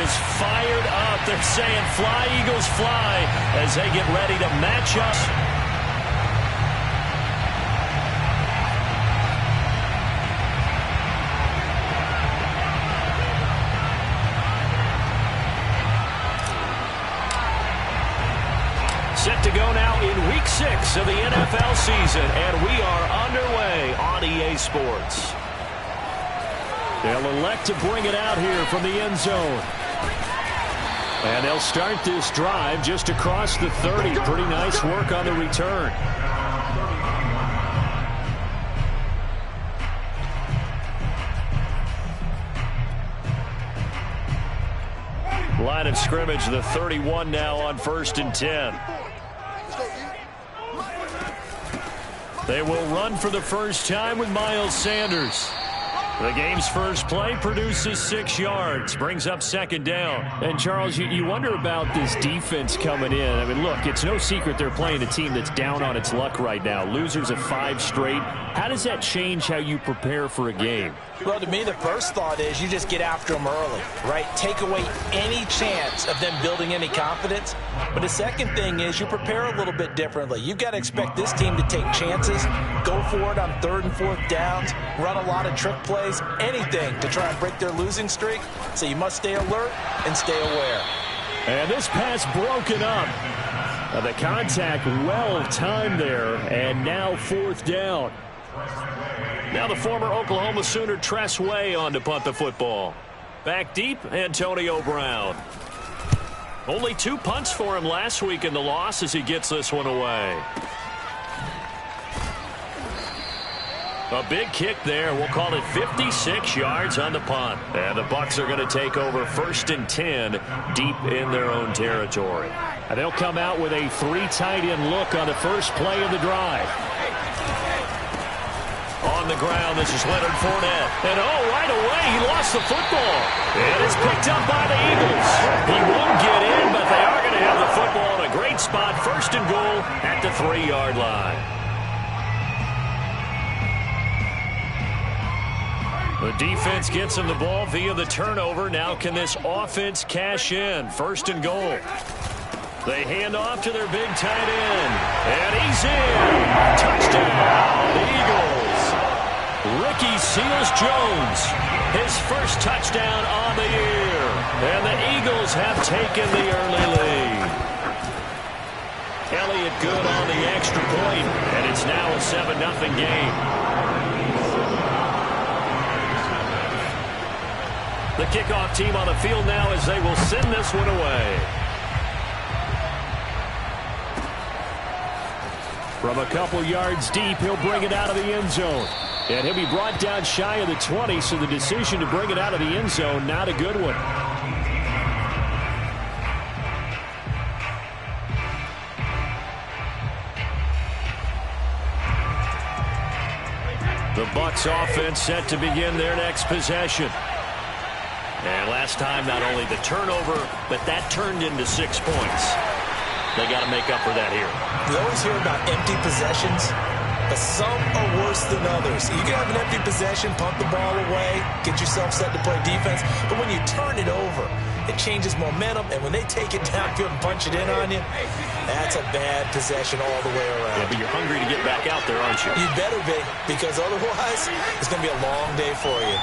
is fired up. They're saying fly, Eagles, fly as they get ready to match up. Set to go now in Week 6 of the NFL season, and we are underway on EA Sports. They'll elect to bring it out here from the end zone. And they'll start this drive just across the 30. Pretty nice work on the return. Line of scrimmage, the 31 now on 1st and 10. They will run for the first time with Miles Sanders. The game's first play produces 6 yards, brings up 2nd down. And, Charles, you wonder about this defense coming in. I mean, look, it's no secret they're playing a team that's down on its luck right now. Losers of 5 straight. How does that change how you prepare for a game? Well, to me, the first thought is you just get after them early, right? Take away any chance of them building any confidence. But the second thing is you prepare a little bit differently. You've got to expect this team to take chances, go for it on 3rd and 4th downs, run a lot of trick plays, anything to try and break their losing streak. So you must stay alert and stay aware. And this pass broken up. The contact well timed there, and now 4th down. Now the former Oklahoma Sooner Tress Way on to punt the football. Back deep, Antonio Brown. Only 2 punts for him last week in the loss as he gets this one away. A big kick there. We'll call it 56 yards on the punt. And the Bucs are going to take over 1st and 10 deep in their own territory. And they'll come out with a 3 tight end look on the first play of the drive. On the ground, this is Leonard Fournette. And right away, he lost the football. And it's picked up by the Eagles. He won't get in, but they are going to have the football in a great spot. 1st and goal at the 3-yard line. The defense gets him the ball via the turnover. Now can this offense cash in? 1st and goal. They hand off to their big tight end. And he's in. Touchdown, the Eagles. Ricky Seals-Jones, his first touchdown on the year. And the Eagles have taken the early lead. Elliott good on the extra point, and it's now a 7-0 game. The kickoff team on the field now as they will send this one away. From a couple yards deep, he'll bring it out of the end zone. And he'll be brought down shy of the 20, so the decision to bring it out of the end zone, not a good one. The Bucs offense set to begin their next possession. And last time, not only the turnover, but that turned into 6 points. They got to make up for that here. We always hear about empty possessions, but some are worse than others. You can have an empty possession, pump the ball away, get yourself set to play defense, but when you turn it over, it changes momentum, and when they take it downfield and punch it in on you, that's a bad possession all the way around. Yeah, but you're hungry to get back out there, aren't you? You better be, because otherwise, it's going to be a long day for you.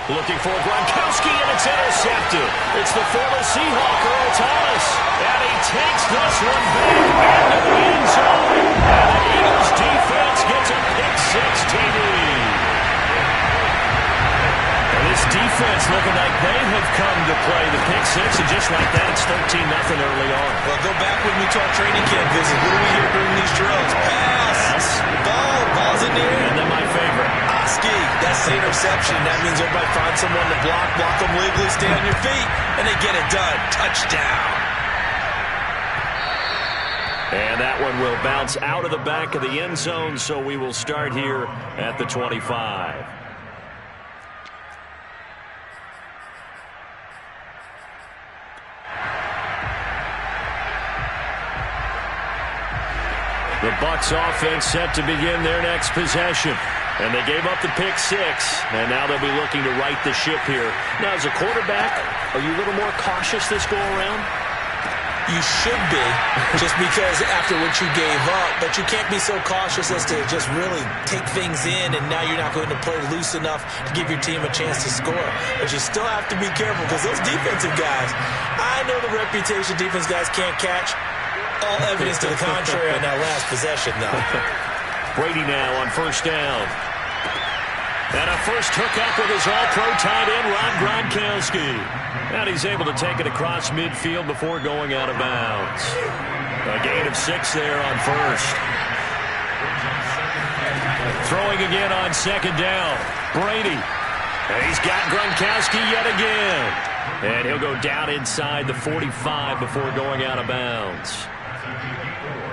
Looking for Gronkowski, and it's intercepted. It's the former Seahawk, Earl Thomas. And he takes this one back into the end zone. And the Eagles defense gets a pick-6 TD. And this defense looking like they have come to play the pick-6, and just like that, it's 13-0 early on. Well, go back with me to our training camp visit. What do we hear during these drills? Pass. Ball's in the air. And then my favorite. That's the interception. That means everybody find someone to block them legally, stay on your feet, and they get it done. Touchdown. And that one will bounce out of the back of the end zone, so we will start here at the 25. The Bucs offense set to begin their next possession. And they gave up the pick 6, and now they'll be looking to right the ship here. Now, as a quarterback, are you a little more cautious this go-around? You should be, just because after what you gave up, but you can't be so cautious as to just really take things in, and now you're not going to play loose enough to give your team a chance to score. But you still have to be careful, because those defensive guys, I know the reputation defense guys can't catch. All evidence to the contrary on that last possession, though. Brady now on first down. And a first hookup with his all-pro tight end, Rob Gronkowski. And he's able to take it across midfield before going out of bounds. A gain of 6 there on first. Throwing again on second down. Brady. And he's got Gronkowski yet again. And he'll go down inside the 45 before going out of bounds.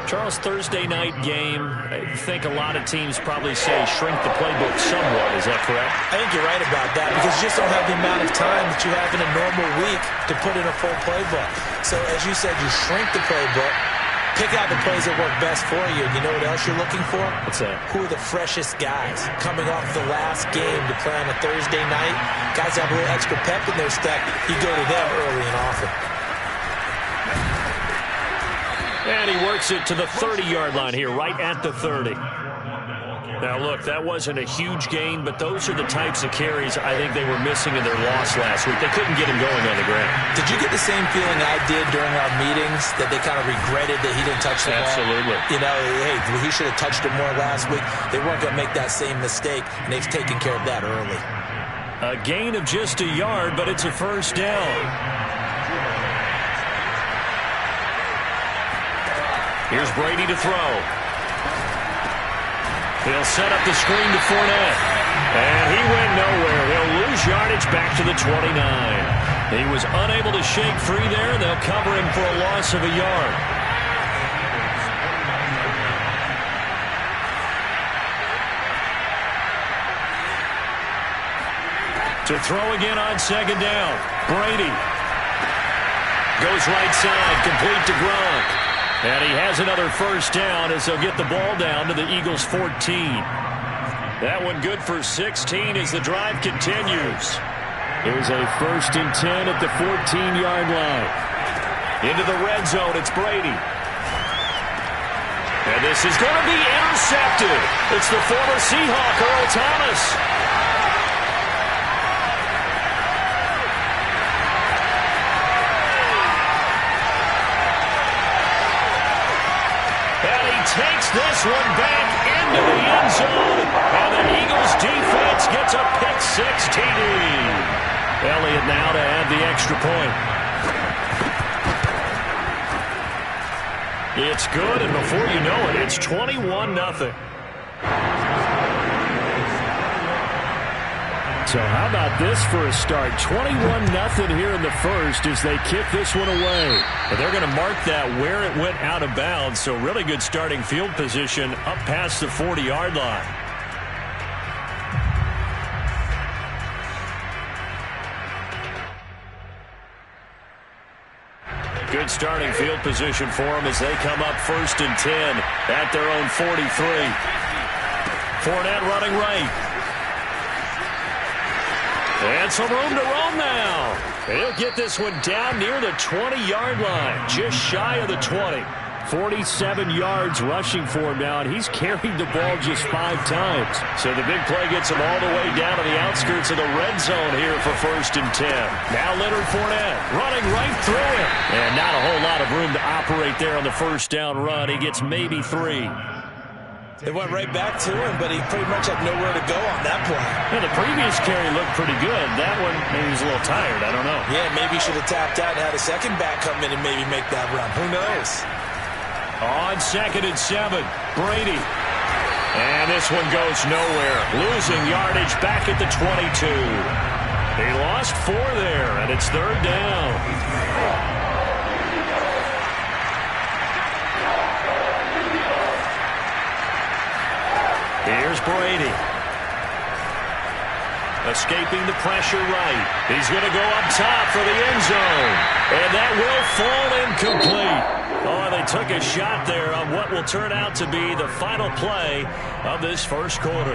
Charles, Thursday night game, I think a lot of teams probably say shrink the playbook somewhat. Is that correct? I think you're right about that, because you just don't have the amount of time that you have in a normal week to put in a full playbook. So, as you said, you shrink the playbook, pick out the plays that work best for you. You know what else you're looking for? What's that? Who are the freshest guys coming off the last game to play on a Thursday night? Guys have a little extra pep in their step. You go to them early and often. And he works it to the 30-yard line here, right at the 30. Now, look, that wasn't a huge gain, but those are the types of carries I think they were missing in their loss last week. They couldn't get him going on the ground. Did you get the same feeling I did during our meetings, that they kind of regretted that he didn't touch the ball? Absolutely. You know, hey, he should have touched it more last week. They weren't going to make that same mistake, and they've taken care of that early. A gain of just a yard, but it's a first down. Here's Brady to throw. He'll set up the screen to Fournette. And he went nowhere. He'll lose yardage back to the 29. He was unable to shake free there. They'll cover him for a loss of a yard. To throw again on second down. Brady goes right side, complete to Gronk. And he has another first down as they'll get the ball down to the Eagles' 14. That one good for 16 as the drive continues. Here's a 1st and 10 at the 14-yard line. Into the red zone, it's Brady. And this is going to be intercepted. It's the former Seahawk, Earl Thomas. Takes this one back into the end zone, and the Eagles defense gets a pick 6 TD. Elliott now to add the extra point. It's good, and before you know it, it's 21-0. So how about this for a start? 21-0 here in the first as they kick this one away. But they're going to mark that where it went out of bounds. So really good starting field position up past the 40-yard line. Good starting field position for them as they come up 1st and 10 at their own 43. Fournette running right. And some room to roam now. He'll get this one down near the 20-yard line, just shy of the 20. 47 yards rushing for him now, and he's carried the ball just 5 times. So the big play gets him all the way down to the outskirts of the red zone here for 1st and 10. Now Leonard Fournette running right through it. And not a whole lot of room to operate there on the first down run. He gets maybe 3. It went right back to him, but he pretty much had nowhere to go on that play. Yeah, the previous carry looked pretty good. That one, maybe he was a little tired. I don't know. Yeah, maybe he should have tapped out and had a second back come in and maybe make that run. Who knows? On 2nd and 7, Brady. And this one goes nowhere. Losing yardage back at the 22. He lost 4 there, and it's 3rd down. Here's Brady. Escaping the pressure right. He's going to go up top for the end zone. And that will fall incomplete. Oh, they took a shot there on what will turn out to be the final play of this first quarter.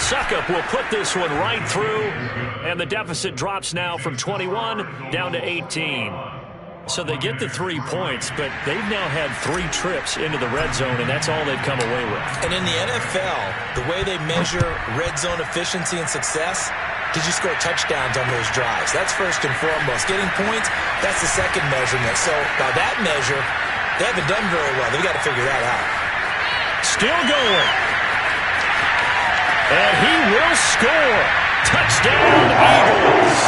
Suckup will put this one right through, and the deficit drops now from 21 down to 18. So they get the 3 points, but they've now had 3 trips into the red zone, and that's all they've come away with. And in the NFL, the way they measure red zone efficiency and success, did you score touchdowns on those drives? That's first and foremost. Getting points, that's the second measurement. So by that measure, they haven't done very well. They've got to figure that out. Still going. And he will score. Touchdown, Eagles.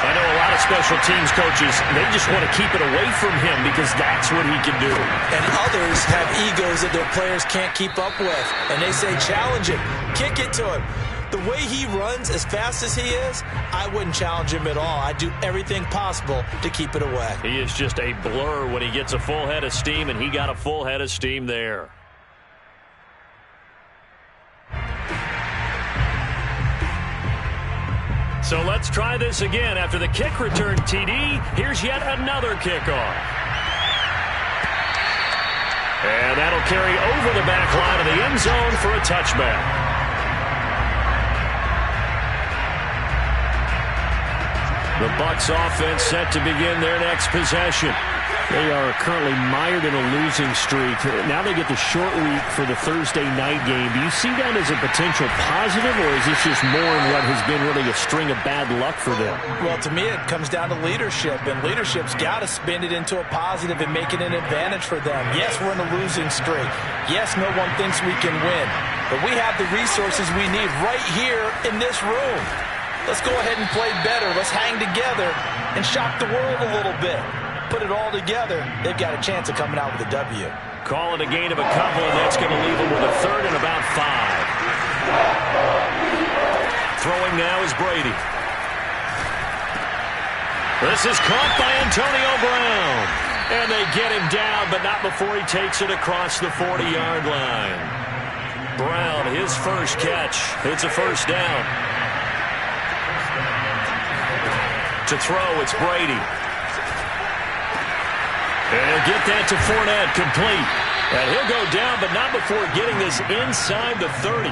I know a lot of special teams coaches, they just want to keep it away from him because that's what he can do. And others have egos that their players can't keep up with. And they say, challenge him, kick it to him. The way he runs as fast as he is, I wouldn't challenge him at all. I'd do everything possible to keep it away. He is just a blur when he gets a full head of steam, and he got a full head of steam there. So let's try this again. After the kick return TD, here's yet another kickoff. And that'll carry over the back line of the end zone for a touchback. The Bucs offense set to begin their next possession. They are currently mired in a losing streak. Now they get the short week for the Thursday night game. Do you see that as a potential positive, or is this just more in what has been really a string of bad luck for them? Well, to me, it comes down to leadership, and leadership's got to spin it into a positive and make it an advantage for them. Yes, we're in a losing streak. Yes, no one thinks we can win, but we have the resources we need right here in this room. Let's go ahead and play better. Let's hang together and shock the world a little bit. Put it all together, they've got a chance of coming out with a W. Call it a gain of a couple, and that's going to leave them with a third and about 5. Throwing now is Brady. This is caught by Antonio Brown. And they get him down, but not before he takes it across the 40-yard line. Brown, his first catch. It's a first down. To throw, it's Brady. And get that to Fournette, complete. And he'll go down, but not before getting this inside the 30.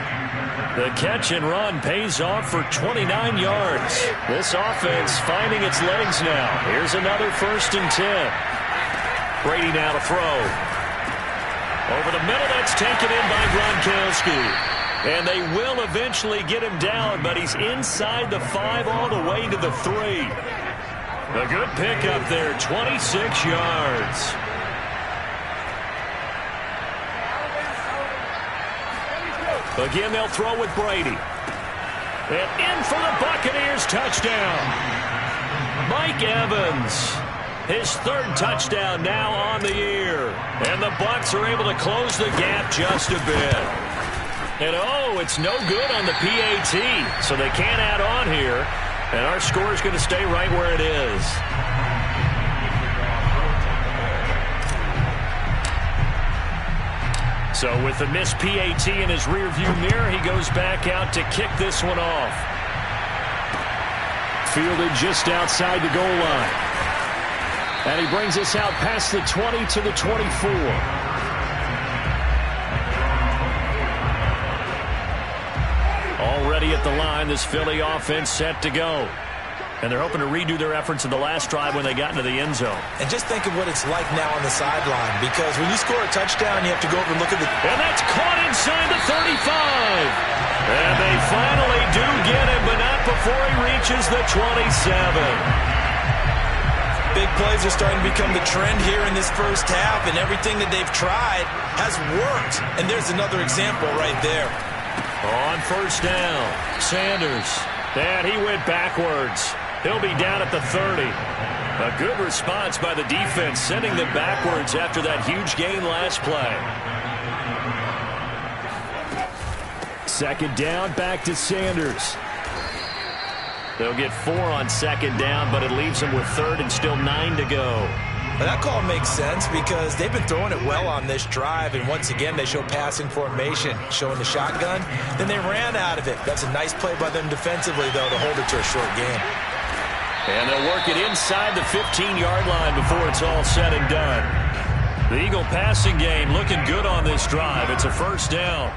The catch and run pays off for 29 yards. This offense finding its legs now. Here's another 1st and 10. Brady now to throw. Over the middle, that's taken in by Gronkowski. And they will eventually get him down, but he's inside the 5 all the way to the 3. A good pickup there, 26 yards. Again, they'll throw with Brady. And in for the Buccaneers, touchdown. Mike Evans, his 3rd touchdown now on the year. And the Bucs are able to close the gap just a bit. And oh, it's no good on the PAT, so they can't add on here. And our score is going to stay right where it is. So with the missed PAT in his rearview mirror, he goes back out to kick this one off. Fielded just outside the goal line. And he brings us out past the 20 to the 24. Already at the line, this Philly offense set to go. And they're hoping to redo their efforts in the last drive when they got into the end zone. And just think of what it's like now on the sideline, because when you score a touchdown, you have to go over and look at the... And that's caught inside the 35. And they finally do get him, but not before he reaches the 27. Big plays are starting to become the trend here in this first half, and everything that they've tried has worked. And there's another example right there. On first down, Sanders. And he went backwards. He'll be down at the 30. A good response by the defense, sending them backwards after that huge gain last play. 2nd down, back to Sanders. They'll get 4 on 2nd down, but it leaves them with 3rd and still 9 to go. Well, that call makes sense because they've been throwing it well on this drive, and once again they show passing formation, showing the shotgun. Then they ran out of it. That's a nice play by them defensively, though, to hold it to a short game. And they'll work it inside the 15-yard line before it's all said and done. The Eagle passing game looking good on this drive. It's a first down.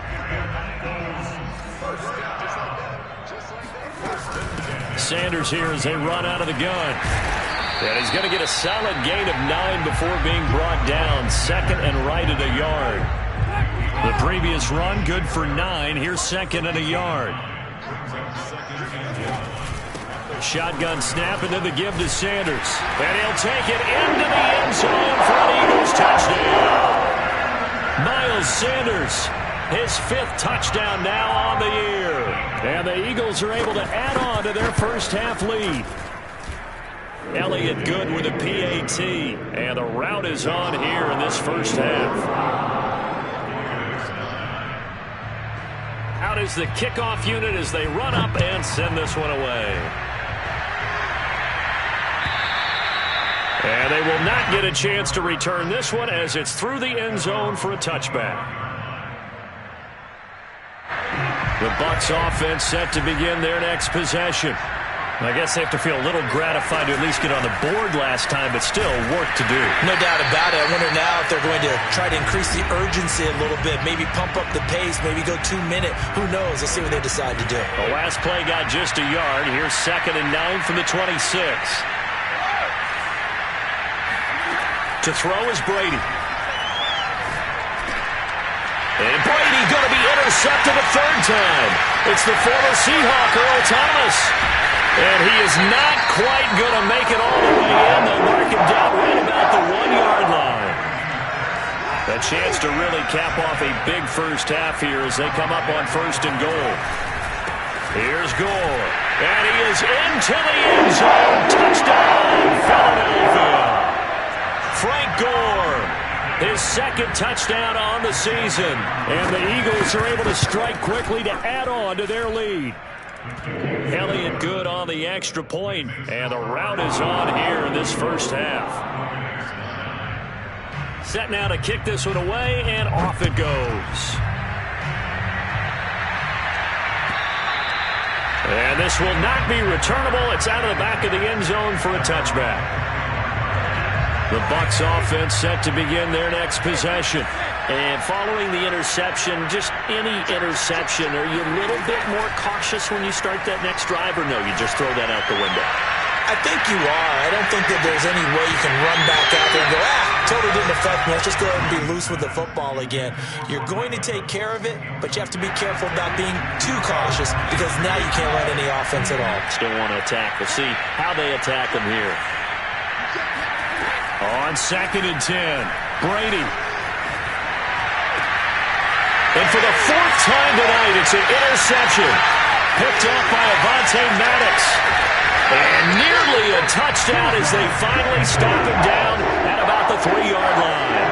Sanders here as they run out of the gun. And he's going to get a solid gain of 9 before being brought down. Second and right at a yard. The previous run, good for 9. Here's second and a yard. Shotgun snap, and then the give to Sanders. And he'll take it into the end zone for an Eagles touchdown. Miles Sanders, his 5th touchdown now on the year. And the Eagles are able to add on to their first half lead. Elliott good with a PAT, and the route is on here in this first half. Out is the kickoff unit as they run up and send this one away. And they will not get a chance to return this one as it's through the end zone for a touchback. The Bucs offense set to begin their next possession. I guess they have to feel a little gratified to at least get on the board last time, but still work to do. No doubt about it. I wonder now if they're going to try to increase the urgency a little bit, maybe pump up the pace, maybe go 2-minute. Who knows? Let's see what they decide to do. The last play got just a yard. Here's second and 9 from the 26. To throw is Brady. And Brady going to be intercepted a third time. It's the former Seahawk, Earl Thomas. And he is not quite going to make it all the way in. They'll mark him down right about the 1-yard line. A chance to really cap off a big first half here as they come up on first and goal. Here's Gore. And he is into the end zone. Touchdown, Philadelphia. Frank Gore, his 2nd touchdown on the season. And the Eagles are able to strike quickly to add on to their lead. Elliott good on the extra point, and the route is on here in this first half. Set now to kick this one away, and off it goes. And this will not be returnable. It's out of the back of the end zone for a touchback. The Bucs offense set to begin their next possession. And following the interception, just any interception, are you a little bit more cautious when you start that next drive, or no, you just throw that out the window? I think you are. I don't think that there's any way you can run back out there and go, totally didn't affect me. Let's just go ahead and be loose with the football again. You're going to take care of it, but you have to be careful about being too cautious because now you can't run any offense at all. Still want to attack. We'll see how they attack them here. On second and 10, Brady. And for the 4th time tonight, it's an interception. Picked up by Avonte Maddox. And nearly a touchdown as they finally stop him down at about the 3-yard line.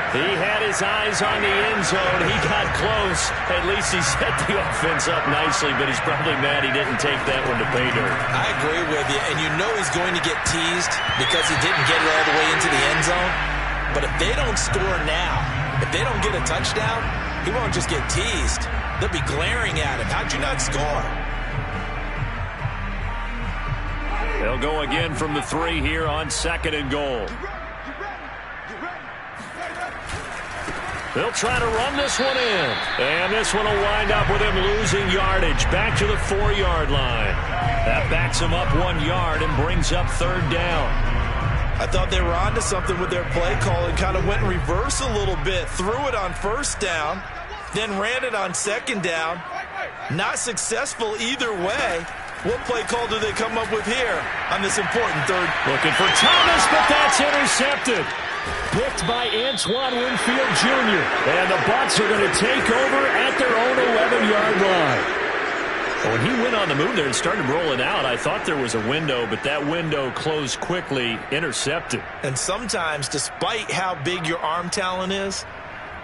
He had his eyes on the end zone. He got close. At least he set the offense up nicely, but he's probably mad he didn't take that one to pay dirt. I agree with you, and you know he's going to get teased because he didn't get it all the way into the end zone. But if they don't score now, if they don't get a touchdown, he won't just get teased. They'll be glaring at him. How'd you not score? They'll go again from the 3 here on second and goal. They'll try to run this one in. And this one will wind up with him losing yardage. Back to the 4-yard line. That backs him up 1 yard and brings up third down. I thought they were onto something with their play call and kind of went in reverse a little bit. Threw it on first down, then ran it on second down. Not successful either way. What play call do they come up with here on this important third? Looking for Thomas, but that's intercepted. Picked by Antoine Winfield Jr. And the Bucs are going to take over at their own 11-yard line. When he went on the move there and started rolling out, I thought there was a window, but that window closed quickly, intercepted. And sometimes, despite how big your arm talent is,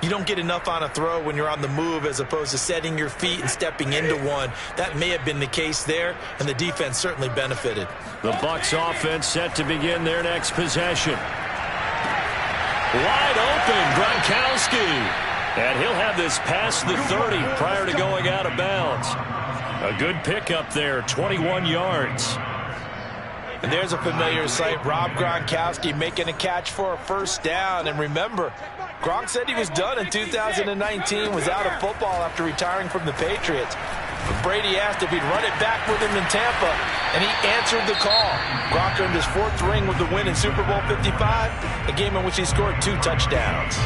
you don't get enough on a throw when you're on the move as opposed to setting your feet and stepping into one. That may have been the case there, and the defense certainly benefited. The Bucs offense set to begin their next possession. Wide open, Gronkowski. And he'll have this past the 30 prior to going out of bounds. A good pickup there, 21 yards. And there's a familiar sight, Rob Gronkowski making a catch for a first down. And remember, Gronk said he was done in 2019, was out of football after retiring from the Patriots. When Brady asked if he'd run it back with him in Tampa, And he answered the call. Gronk earned his 4th ring with the win in Super Bowl 55, a game in which he scored 2 touchdowns.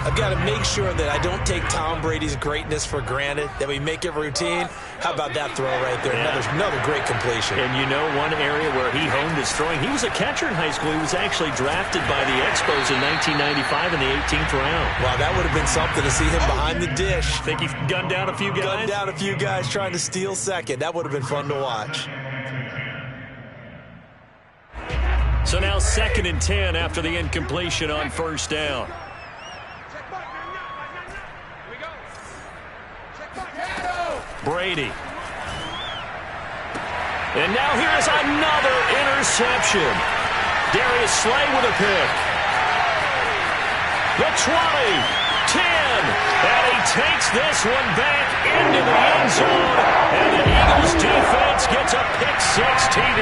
I've got to make sure that I don't take Tom Brady's greatness for granted, that we make it routine. How about that throw right there? Yeah. Another great completion. And you know one area where he honed his throwing, he was a catcher in high school. He was actually drafted by the Expos in 1995 in the 18th round. Wow, that would have been something to see him behind the dish. Think he gunned down a few guys? Gunned down a few guys trying to steal second. That would have been fun to watch. So now 2nd and 10 after the incompletion on 1st down. Brady. And now here's another interception. Darius Slay with a pick. The 20, 10, and he takes this one back into the end zone, and the Eagles defense gets a pick-6 TD.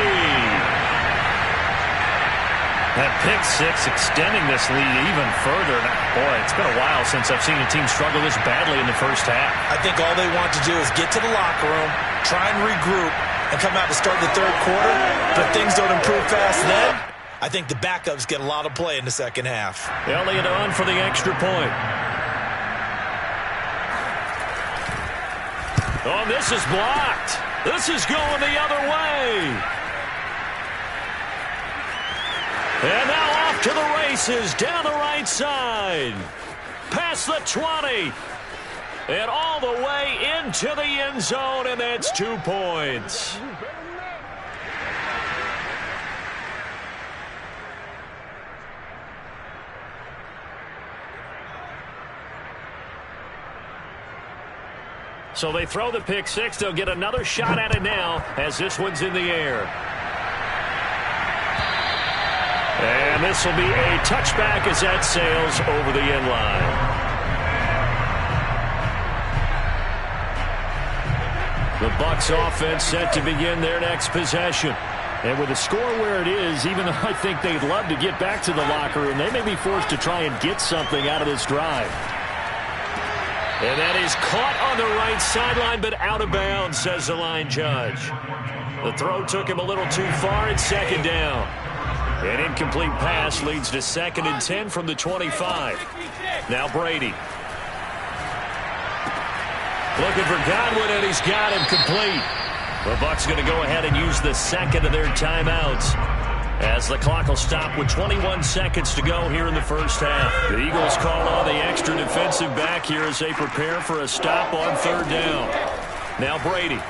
That pick-6 extending this lead even further. Boy, it's been a while since I've seen a team struggle this badly in the first half. I think all they want to do is get to the locker room, try and regroup, and come out to start the 3rd quarter. But if things don't improve fast then, I think the backups get a lot of play in the 2nd half. Elliott on for the extra point. Oh, this is blocked. This is going the other way. And now off to the races, down the right side. Past the 20. And all the way into the end zone, and that's 2 points. So they throw the pick-6. They'll get another shot at it now as this one's in the air. And this will be a touchback as that sails over the end line. The Bucs offense set to begin their next possession. And with the score where it is, even though I think they'd love to get back to the locker room, they may be forced to try and get something out of this drive. And that is caught on the right sideline, but out of bounds, says the line judge. The throw took him a little too far. It's 2nd down. An incomplete pass leads to 2nd and 10 from the 25. Now Brady. Looking for Godwin, and he's got him complete. The Bucs going to go ahead and use the 2nd of their timeouts as the clock will stop with 21 seconds to go here in the first half. The Eagles call on the extra defensive back here as they prepare for a stop on 3rd down. Now Brady.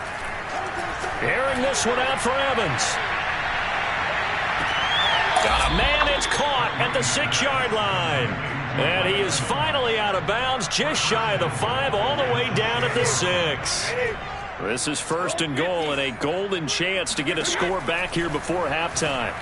Airing this one out for Evans. Got a man, it's caught at the 6-yard line. And he is finally out of bounds, just shy of the 5, all the way down at the 6. This is 1st and goal, and a golden chance to get a score back here before halftime.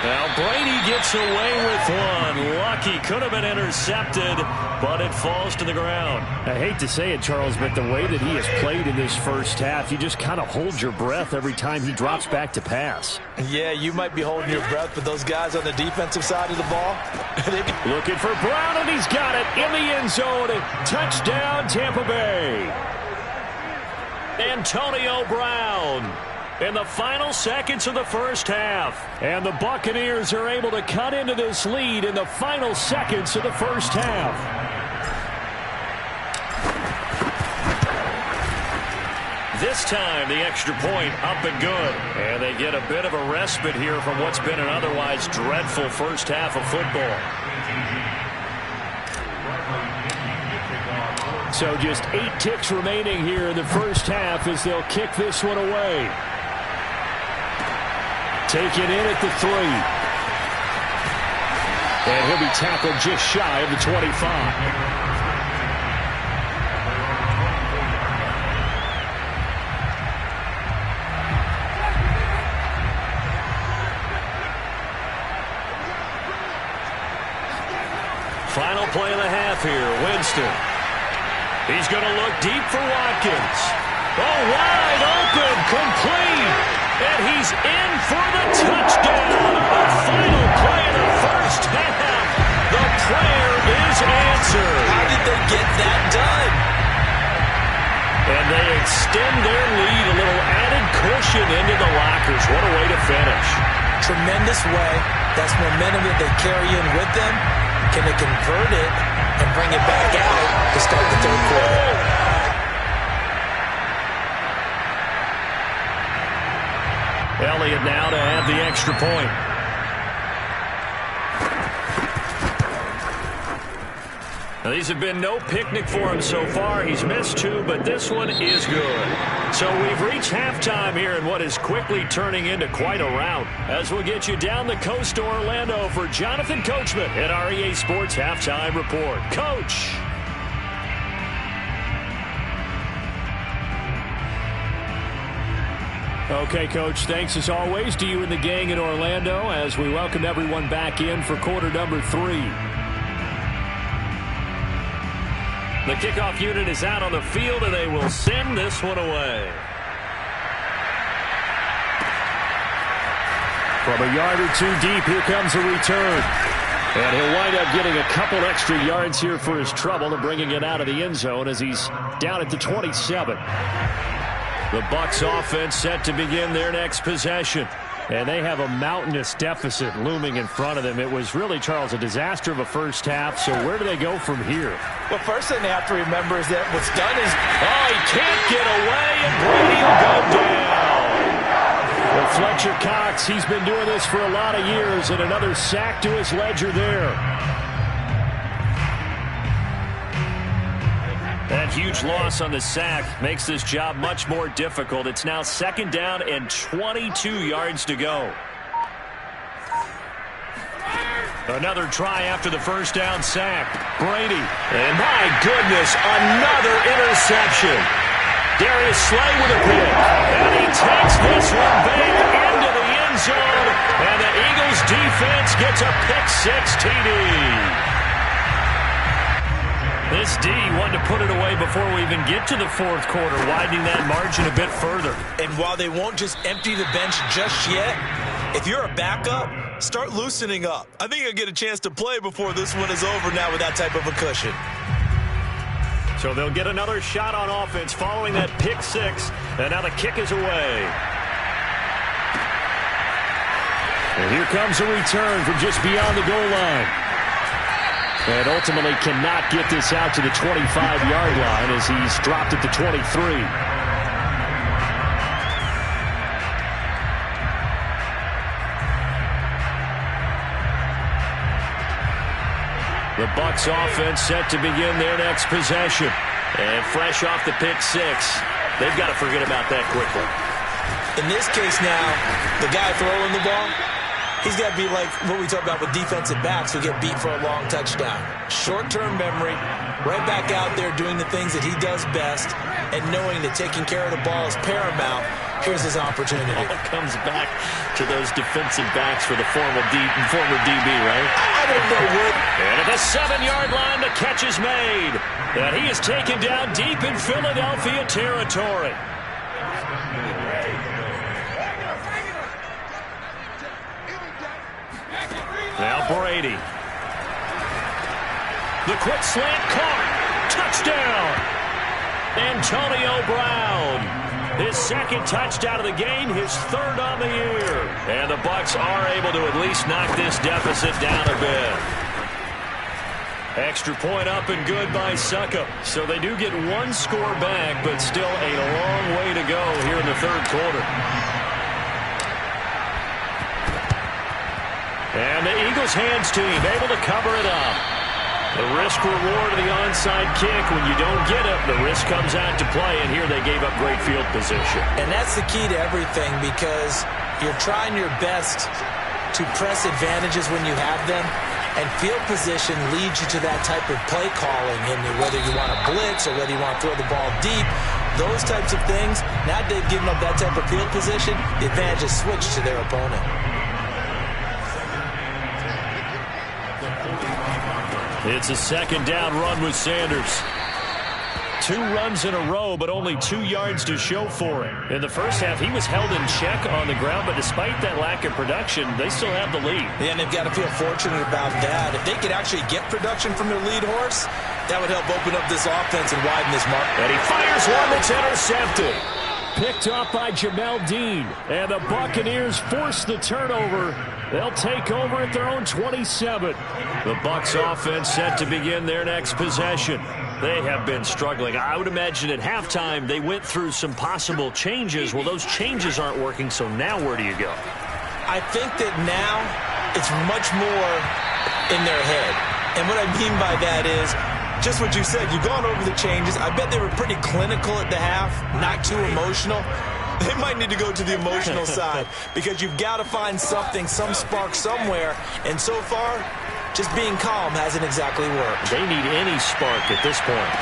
Now Brady gets away with one. Lucky, could have been intercepted, but it falls to the ground. I hate to say it, Charles, but the way that he has played in this first half, you just kind of hold your breath every time he drops back to pass. Yeah, you might be holding your breath, but those guys on the defensive side of the ball, looking for Brown, and he's got it in the end zone. Touchdown, Tampa Bay. Antonio Brown in the final seconds of the first half. And the Buccaneers are able to cut into this lead in the final seconds of the first half. This time, the extra point up and good. And they get a bit of a respite here from what's been an otherwise dreadful first half of football. So just 8 ticks remaining here in the first half as they'll kick this one away. Take it in at the 3. And he'll be tackled just shy of the 25. Final play of the half here, Winston. He's going to look deep for Watkins. Oh, wide open, complete. And he's in for the touchdown. The final play of the first half. The prayer is answered. How did they get that done? And they extend their lead, a little added cushion possession into the lockers. What a way to finish. Tremendous way. That's momentum that they carry in with them. Can they convert it and bring it back out to start the third quarter? Elliott now to have the extra point. Now, these have been no picnic for him so far. He's missed 2, but this one is good. So we've reached halftime here in what is quickly turning into quite a rout. As we'll get you down the coast to Orlando for Jonathan Coachman at our EA Sports Halftime Report. Coach! Okay, Coach, thanks as always to you and the gang in Orlando as we welcome everyone back in for quarter number 3. The kickoff unit is out on the field, and they will send this one away. From a yard or 2 deep, here comes a return. And he'll wind up getting a couple extra yards here for his trouble and bringing it out of the end zone as he's down at the 27. The Bucs offense set to begin their next possession. And they have a mountainous deficit looming in front of them. It was really, Charles, a disaster of a first half. So where do they go from here? Well, first thing they have to remember is that what's done is... Oh, he can't get away, and Brady will go down. Well, Fletcher Cox, he's been doing this for a lot of years, and another sack to his ledger there. That huge loss on the sack makes this job much more difficult. It's now 2nd down and 22 yards to go. Another try after the first down sack. Brady. And my goodness, another interception. Darius Slay with a pick. And he takes this one back into the end zone. And the Eagles defense gets a pick-6 TD. This D wanted to put it away before we even get to the fourth quarter, widening that margin a bit further. And while they won't just empty the bench just yet, if you're a backup, start loosening up. I think you'll get a chance to play before this one is over now with that type of a cushion. So they'll get another shot on offense following that pick-6, and now the kick is away. And here comes a return from just beyond the goal line. And ultimately cannot get this out to the 25-yard line as he's dropped at the 23. The Bucs offense set to begin their next possession. And fresh off the pick-6, they've got to forget about that quickly. In this case now, the guy throwing the ball, he's got to be like what we talk about with defensive backs who get beat for a long touchdown. Short-term memory, right back out there doing the things that he does best, and knowing that taking care of the ball is paramount. Here's his opportunity. It all comes back to those defensive backs for the former DB, right? I don't know, Wood. And at the 7-yard line, the catch is made. And he is taken down deep in Philadelphia territory. Now Brady. The quick slant caught. Touchdown. Antonio Brown. His 2nd touchdown of the game, his 3rd on the year. And the Bucs are able to at least knock this deficit down a bit. Extra point up and good by Suckup. So they do get 1 score back, but still a long way to go here in the 3rd quarter. And the Eagles hands team able to cover it up. The risk-reward of the onside kick, when you don't get it, the risk comes out to play, and here they gave up great field position. And that's the key to everything, because you're trying your best to press advantages when you have them, and field position leads you to that type of play calling, and whether you want to blitz or whether you want to throw the ball deep, those types of things, now they've given up that type of field position, the advantage is switched to their opponent. It's a 2nd down run with Sanders. 2 runs in a row, but only 2 yards to show for it. In the first half, he was held in check on the ground, but despite that lack of production, they still have the lead. Yeah, and they've got to feel fortunate about that. If they could actually get production from their lead horse, that would help open up this offense and widen this mark. And he fires one that's intercepted. picked off by Jamel Dean. And the Buccaneers force the turnover. They'll take over at their own 27. The Bucs offense set to begin their next possession. They have been struggling. I would imagine at halftime they went through some possible changes. Well, those changes aren't working, so now where do you go? I think that now it's much more in their head. And what I mean by that is just what you said. You've gone over the changes. I bet they were pretty clinical at the half, not too emotional. They might need to go to the emotional side because you've got to find something, some spark somewhere. And so far, just being calm hasn't exactly worked. They need any spark at this point.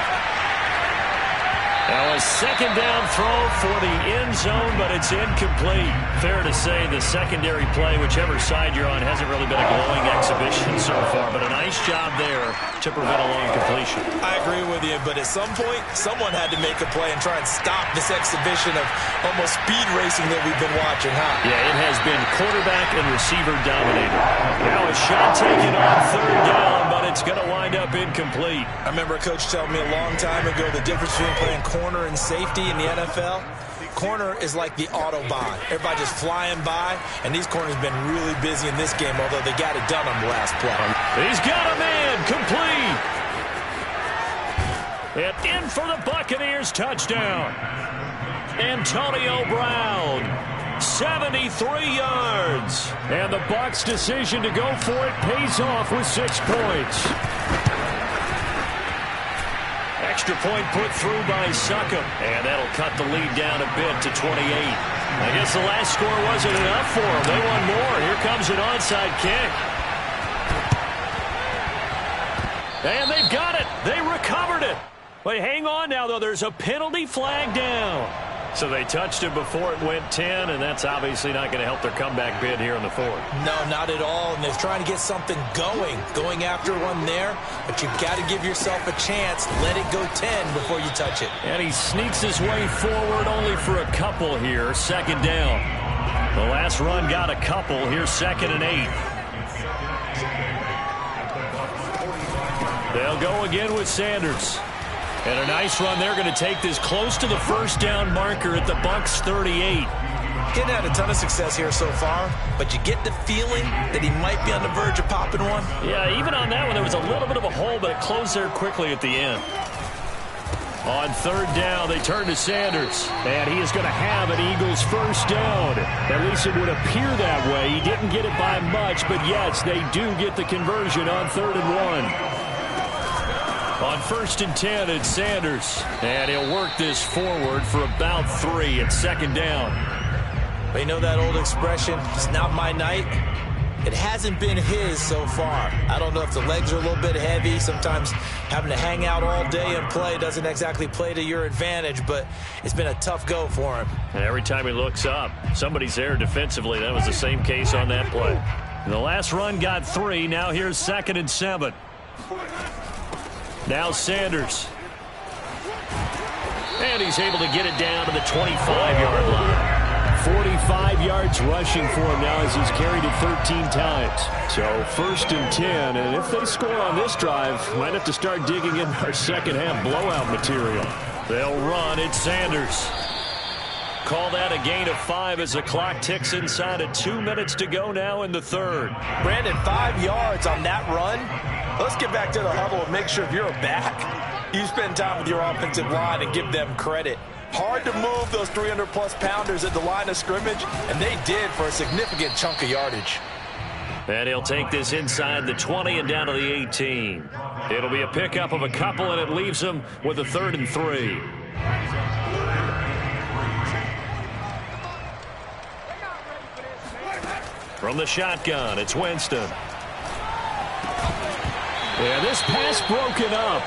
Now a second down throw for the end zone, but it's incomplete. Fair to say the secondary play, whichever side you're on, hasn't really been a glowing exhibition so far, but a nice job there to prevent a long completion. I agree with you, but at some point, someone had to make a play and try and stop this exhibition of almost speed racing that we've been watching, huh? Yeah, it has been quarterback and receiver dominated. Now a shot taken on third down, but it's going to wind up incomplete. I remember a coach telling me a long time ago the difference between playing corner and safety in the NFL. Corner is like the Autobahn. Everybody just flying by, and these corners have been really busy in this game, although they got it done on the last play. He's got a man, complete. And in for the Buccaneers, touchdown. Antonio Brown, 73 yards. And the Bucs' decision to go for it pays off with 6 points. Extra point put through by Succop, and that'll cut the lead down a bit to 28. I guess the last score wasn't enough for them. They want more. Here comes an onside kick. And they've got it. They recovered it. But hang on now, though. There's a penalty flag down. So they touched it before it went 10, and that's obviously not going to help their comeback bid here in the fourth. No, not at all, and they're trying to get something going after one there, but you've got to give yourself a chance. Let it go 10 before you touch it. And he sneaks his way forward only for a couple here, second down. The last run got a couple. Here's 2nd and 8. They'll go again with Sanders. And a nice run. They're going to take this close to the first down marker at the Bucs 38. Didn't have a ton of success here so far, but you get the feeling that he might be on the verge of popping one. Yeah, even on that one, there was a little bit of a hole, but it closed there quickly at the end. On third down, they turn to Sanders. And he is going to have an Eagles first down. At least it would appear that way. He didn't get it by much, but yes, they do get the conversion on 3rd and 1. On 1st and 10, it's Sanders. And he'll work this forward for about 3 at 2nd down. But you know that old expression, it's not my night? It hasn't been his so far. I don't know if the legs are a little bit heavy. Sometimes having to hang out all day and play doesn't exactly play to your advantage, but it's been a tough go for him. And every time he looks up, somebody's there defensively. That was the same case on that play. And the last run got 3. Now here's 2nd and 7. Now Sanders. And he's able to get it down to the 25-yard line. 45 yards rushing for him now as he's carried it 13 times. So 1st and 10, and if they score on this drive, might have to start digging in our second half blowout material. They'll run. It's Sanders. Call that a gain of 5 as the clock ticks inside of 2 minutes to go now in the third. Brandon, 5 yards on that run. Let's get back to the huddle and make sure if you're a back, you spend time with your offensive line and give them credit. Hard to move those 300-plus pounders at the line of scrimmage, and they did for a significant chunk of yardage. And he'll take this inside the 20 and down to the 18. It'll be a pickup of a couple, and it leaves them with a 3rd and 3. From the shotgun, it's Winston. Yeah, this pass broken up.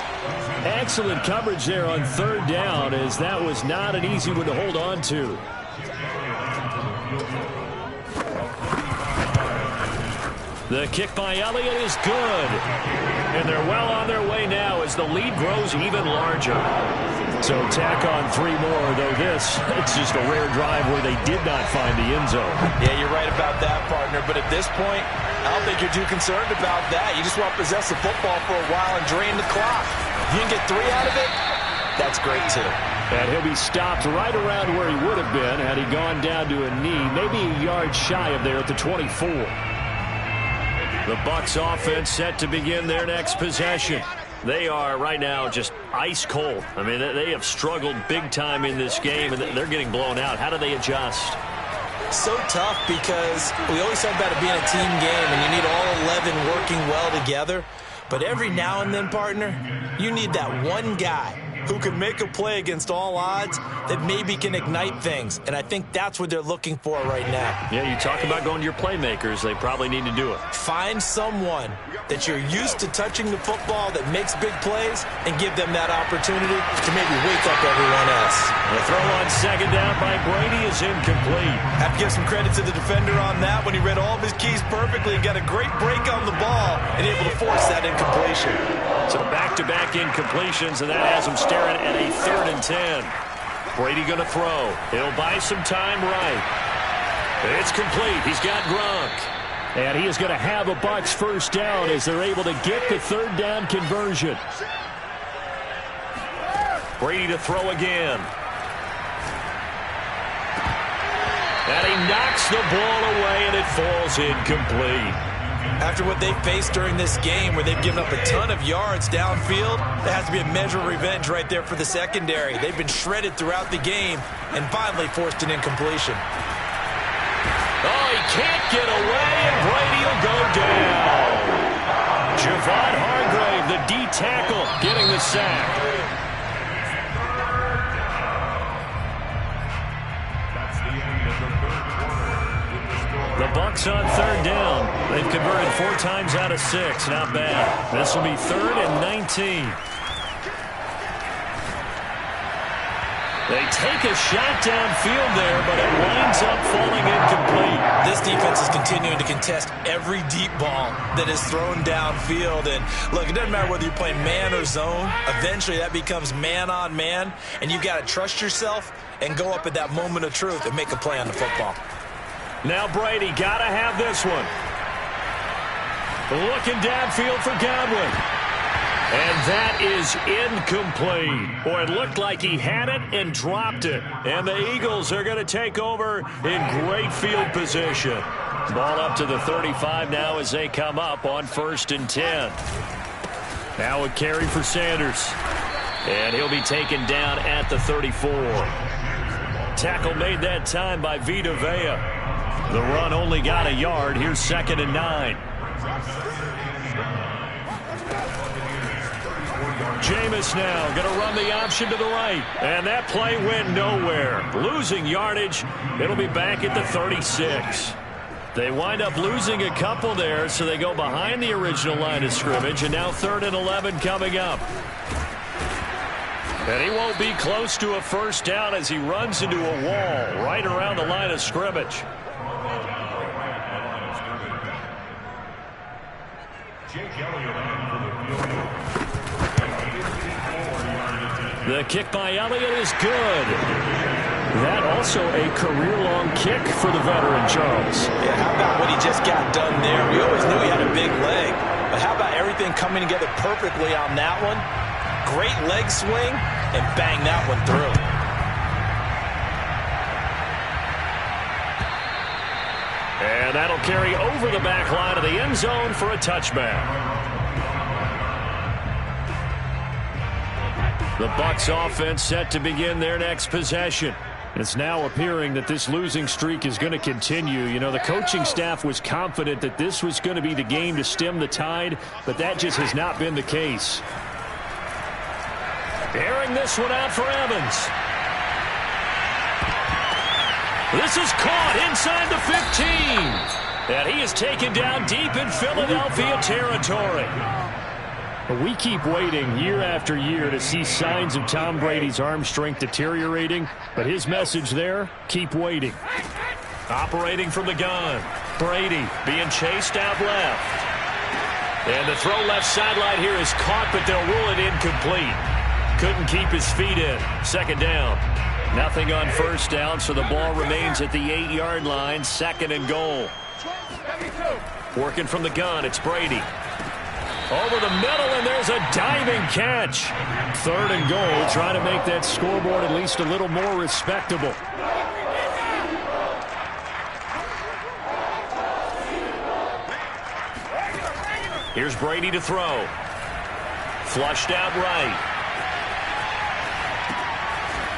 Excellent coverage there on 3rd down, as that was not an easy one to hold on to. The kick by Elliott is good. And they're well on their way now as the lead grows even larger. So tack on 3 more, though this, it's just a rare drive where they did not find the end zone. Yeah, you're right about that, partner. But at this point, I don't think you're too concerned about that. You just want to possess the football for a while and drain the clock. If you can get 3 out of it, that's great too. And he'll be stopped right around where he would have been had he gone down to a knee, maybe a yard shy of there at the 24. The Bucs offense set to begin their next possession. They are right now just ice cold. I mean, they have struggled big time in this game, and they're getting blown out. How do they adjust? So tough because we always talk about it being a team game, and you need all 11 working well together. But every now and then, partner, you need that one guy who can make a play against all odds that maybe can ignite things. And I think that's what they're looking for right now. Yeah, you talk about going to your playmakers. They probably need to do it. Find someone that you're used to touching the football that makes big plays and give them that opportunity to maybe wake up everyone else. The throw on second down by Brady is incomplete. Have to give some credit to the defender on that when he read all of his keys perfectly and got a great break on the ball and able to force that incompletion. So back-to-back incompletions, and that has him staring at a 3rd and 10. Brady going to throw. He'll buy some time right. It's complete. He's got Gronk. And he is going to have a Bucs first down as they're able to get the 3rd down conversion. Brady to throw again. And he knocks the ball away, and it falls incomplete. After what they faced during this game where they've given up a ton of yards downfield, there has to be a measure of revenge right there for the secondary. They've been shredded throughout the game and finally forced an incompletion. Oh, he can't get away, and Brady will go down. Javon Hargrave, the D tackle, getting the sack. The Bucs on 3rd down. They've converted 4 times out of 6. Not bad. This will be 3rd and 19. They take a shot downfield there, but it winds up falling incomplete. This defense is continuing to contest every deep ball that is thrown downfield. And look, it doesn't matter whether you're playing man or zone. Eventually that becomes man on man, and you've got to trust yourself and go up at that moment of truth and make a play on the football. Now Brady got to have this one. Looking downfield for Godwin. And that is incomplete. Boy, it looked like he had it and dropped it. And the Eagles are going to take over in great field position. Ball up to the 35 now as they come up on 1st and 10. Now a carry for Sanders. And he'll be taken down at the 34. Tackle made that time by Vita Vea. The run only got a yard. Here's 2nd and 9. Jameis now going to run the option to the right. And that play went nowhere. Losing yardage. It'll be back at the 36. They wind up losing a couple there, so they go behind the original line of scrimmage. And now 3rd and 11 coming up. And he won't be close to a first down as he runs into a wall right around the line of scrimmage. The kick by Elliott is good. That also a career-long kick for the veteran, Charles. Yeah, how about what he just got done there? We always knew he had a big leg. But how about everything coming together perfectly on that one? Great leg swing, and bang that one through. And that'll carry over the back line of the end zone for a touchback. The Bucs offense set to begin their next possession. It's now appearing that this losing streak is going to continue. You know, the coaching staff was confident that this was going to be the game to stem the tide, but that just has not been the case. Airing this one out for Evans. This is caught inside the 15. And he is taken down deep in Philadelphia territory. We keep waiting year after year to see signs of Tom Brady's arm strength deteriorating, but his message there, keep waiting. Operating from the gun. Brady being chased out left. And the throw left sideline here is caught, but they'll rule it incomplete. Couldn't keep his feet in. 2nd down. Nothing on 1st down, so the ball remains at the 8-yard line. 2nd and goal. Working from the gun, it's Brady. Over the middle, and there's a diving catch. 3rd and goal, trying to make that scoreboard at least a little more respectable. Here's Brady to throw. Flushed out right.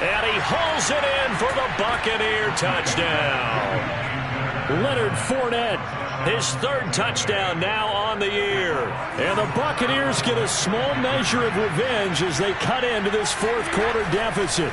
And he hauls it in for the Buccaneer touchdown. Leonard Fournette, his 3rd touchdown now on the year. And the Buccaneers get a small measure of revenge as they cut into this 4th quarter deficit.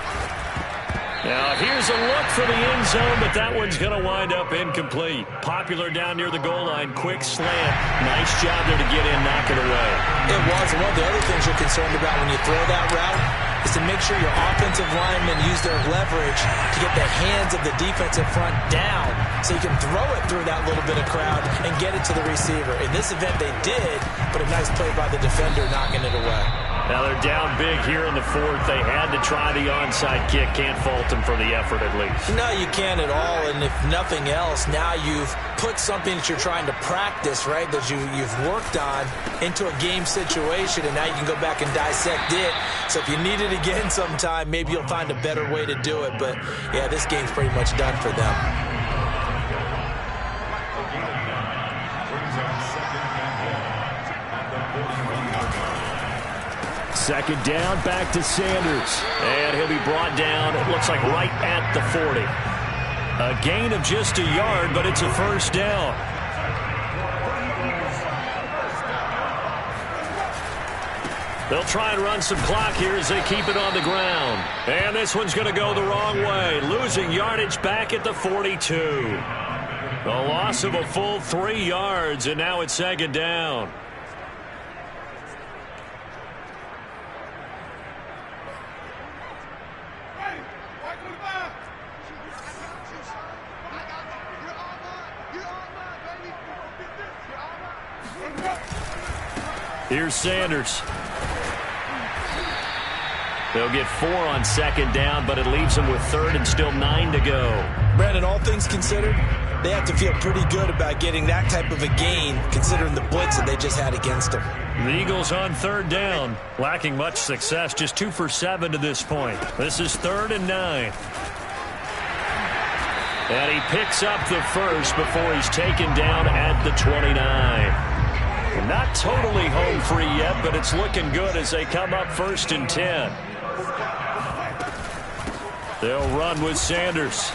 Now, here's a look for the end zone, but that one's going to wind up incomplete. Popular down near the goal line. Quick slant. Nice job there to get in, knock it away. It was. One of the other things you're concerned about when you throw that route is to make sure your offensive linemen use their leverage to get the hands of the defensive front down so you can throw it through that little bit of crowd and get it to the receiver. In this event, they did, but a nice play by the defender knocking it away. Now they're down big here in the 4th. They had to try the onside kick. Can't fault them for the effort at least. No, you can't at all. And if nothing else, now you've put something that you're trying to practice, right, that you've worked on into a game situation, and now you can go back and dissect it. So if you need it again sometime, maybe you'll find a better way to do it. But, yeah, this game's pretty much done for them. Second down, back to Sanders. And he'll be brought down, it looks like right at the 40. A gain of just a yard, but it's a 1st down. They'll try and run some clock here as they keep it on the ground. And this one's going to go the wrong way. Losing yardage back at the 42. A loss of a full 3 yards, and now it's 2nd down. Here's Sanders. They'll get 4 on 2nd down, but it leaves them with 3rd and still 9 to go. Brandon, all things considered, they have to feel pretty good about getting that type of a gain, considering the blitz that they just had against them. The Eagles on 3rd down, lacking much success, just 2 for 7 to this point. This is 3rd and 9. And he picks up the first before he's taken down at the 29. Not totally home free yet, but it's looking good as they come up 1st and 10. They'll run with Sanders.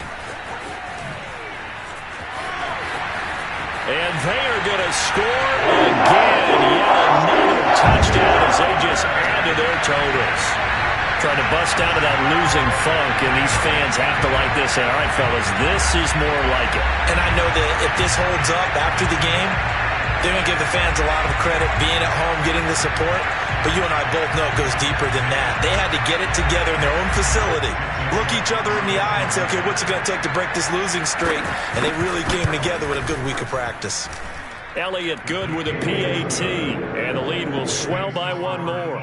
And they are going to score again. Yet another touchdown as they just add to their totals. Trying to bust out of that losing funk, and these fans have to like this. Say, all right, fellas, this is more like it. And I know that if this holds up after the game, they're going to give the fans a lot of credit, being at home, getting the support. But you and I both know it goes deeper than that. They had to get it together in their own facility, look each other in the eye and say, okay, what's it going to take to break this losing streak? And they really came together with a good week of practice. Elliott good with a PAT, and the lead will swell by 1 more.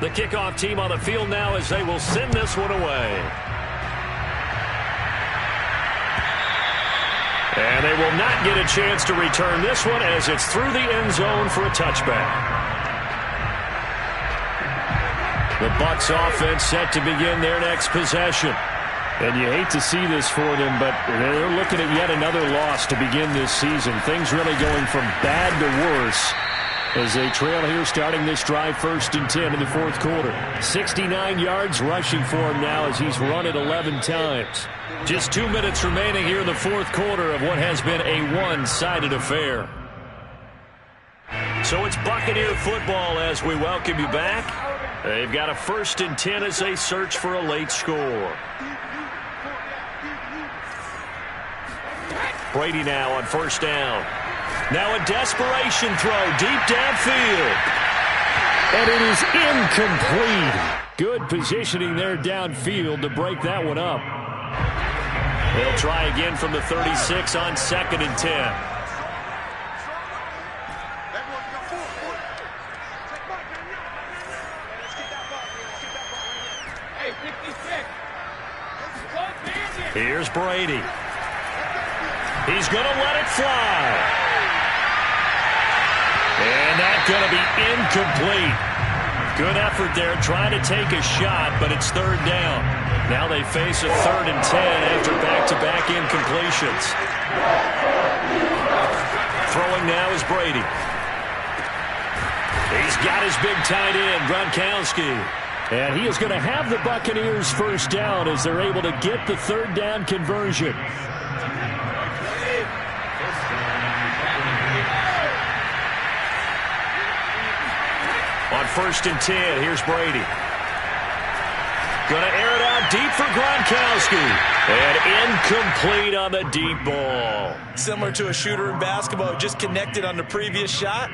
The kickoff team on the field now as they will send this one away. And they will not get a chance to return this one as it's through the end zone for a touchback. The Bucs offense set to begin their next possession. And you hate to see this for them, but they're looking at yet another loss to begin this season. Things really going from bad to worse as they trail here starting this drive 1st and 10 in the 4th quarter. 69 yards rushing for him now as he's run it 11 times. Just 2 minutes remaining here in the 4th quarter of what has been a one-sided affair. So it's Buccaneer football as we welcome you back. They've got a 1st and 10 as they search for a late score. Brady now on 1st down. Now a desperation throw deep downfield. And it is incomplete. Good positioning there downfield to break that one up. They'll try again from the 36 on 2nd and 10. Here's Brady. He's going to let it fly. And that's going to be incomplete. Good effort there trying to take a shot, but it's third down. Now they face a 3rd and 10 after back-to-back incompletions. Throwing now is Brady. He's got his big tight end, Gronkowski. And he is going to have the Buccaneers first down as they're able to get the 3rd down conversion. On 1st and 10, here's Brady. Going to air it out deep for Gronkowski. And incomplete on the deep ball. Similar to a shooter in basketball who just connected on the previous shot.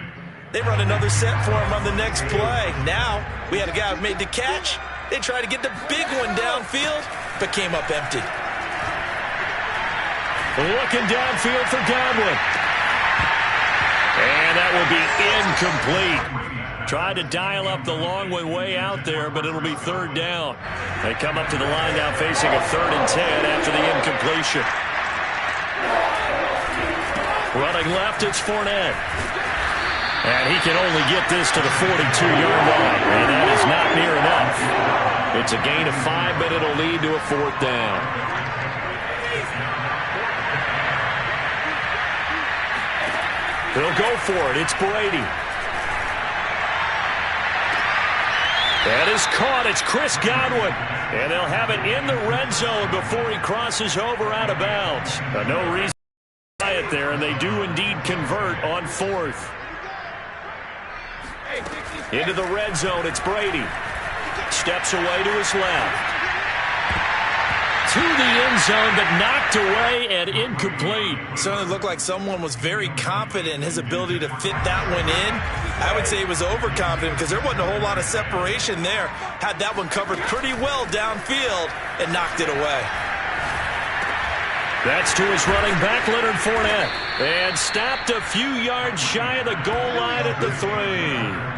They run another set for him on the next play. Now, we had a guy who made the catch. They tried to get the big one downfield, but came up empty. Looking downfield for Godwin. And that will be incomplete. Tried to dial up the long one way out there, but it'll be 3rd down. They come up to the line now facing a 3rd and 10 after the incompletion. Running left, it's Fournette. And he can only get this to the 42-yard line, and that is not near enough. It's a gain of 5, but it'll lead to a 4th down. He'll go for it. It's Brady. That is caught. It's Chris Godwin. And they'll have it in the red zone before he crosses over out of bounds. No reason to try it there, and they do indeed convert on 4th. Into the red zone, it's Brady. Steps away to his left. To the end zone, but knocked away and incomplete. Certainly looked like someone was very confident in his ability to fit that one in. I would say he was overconfident because there wasn't a whole lot of separation there. Had that one covered pretty well downfield and knocked it away. That's to his running back, Leonard Fournette. And stopped a few yards shy of the goal line at the 3.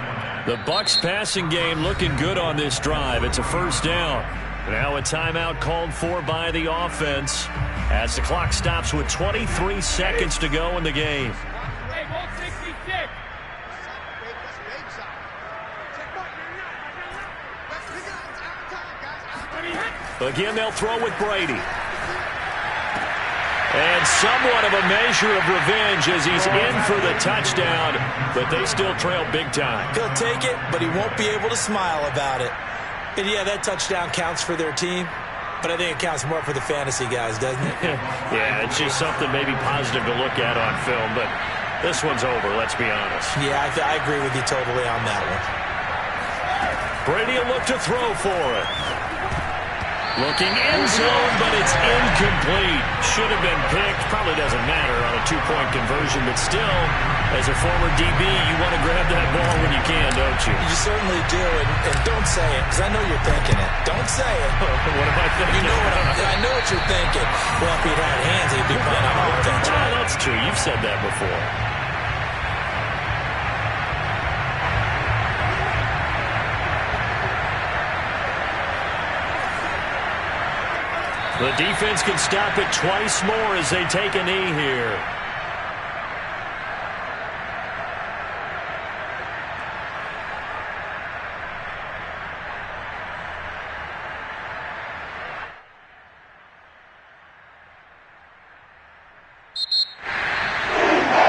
The Bucs passing game looking good on this drive. It's a 1st down. Now a timeout called for by the offense as the clock stops with 23 seconds to go in the game. Again, they'll throw with Brady. And somewhat of a measure of revenge as he's in for the touchdown, but they still trail big time. He'll take it, but he won't be able to smile about it. And yeah, that touchdown counts for their team, but I think it counts more for the fantasy guys, doesn't it? Yeah, it's just something maybe positive to look at on film, but this one's over, let's be honest. Yeah, I agree with you totally on that one. Brady will look to throw for it. Looking end zone, but it's incomplete. Should have been picked. Probably doesn't matter on a 2-point conversion, but still, as a former DB, you want to grab that ball when you can, don't you? You certainly do, and don't say it, because I know you're thinking it. Don't say it. What am I thinking? You know I know what you're thinking. Well, if he'd had hands, he'd be playing on offense. Well, that's true. You've said that before. The defense can stop it twice more as they take a knee here.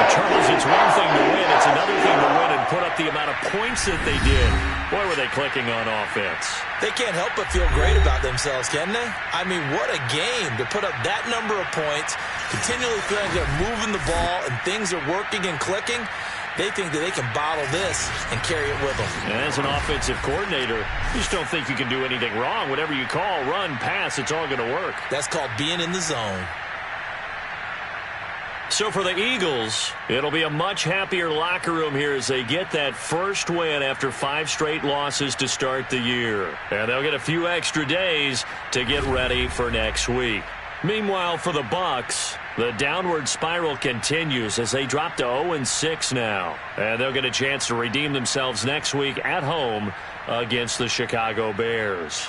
Charles, it's one thing to win. It's another thing to win and put up the amount of points that they did. Boy, were they clicking on offense. They can't help but feel great about themselves, can they? I mean, what a game to put up that number of points, continually feeling they're moving the ball and things are working and clicking. They think that they can bottle this and carry it with them. And as an offensive coordinator, you just don't think you can do anything wrong. Whatever you call, run, pass, it's all going to work. That's called being in the zone. So for the Eagles, it'll be a much happier locker room here as they get that first win after 5 straight losses to start the year. And they'll get a few extra days to get ready for next week. Meanwhile, for the Bucs, the downward spiral continues as they drop to 0-6 now. And they'll get a chance to redeem themselves next week at home against the Chicago Bears.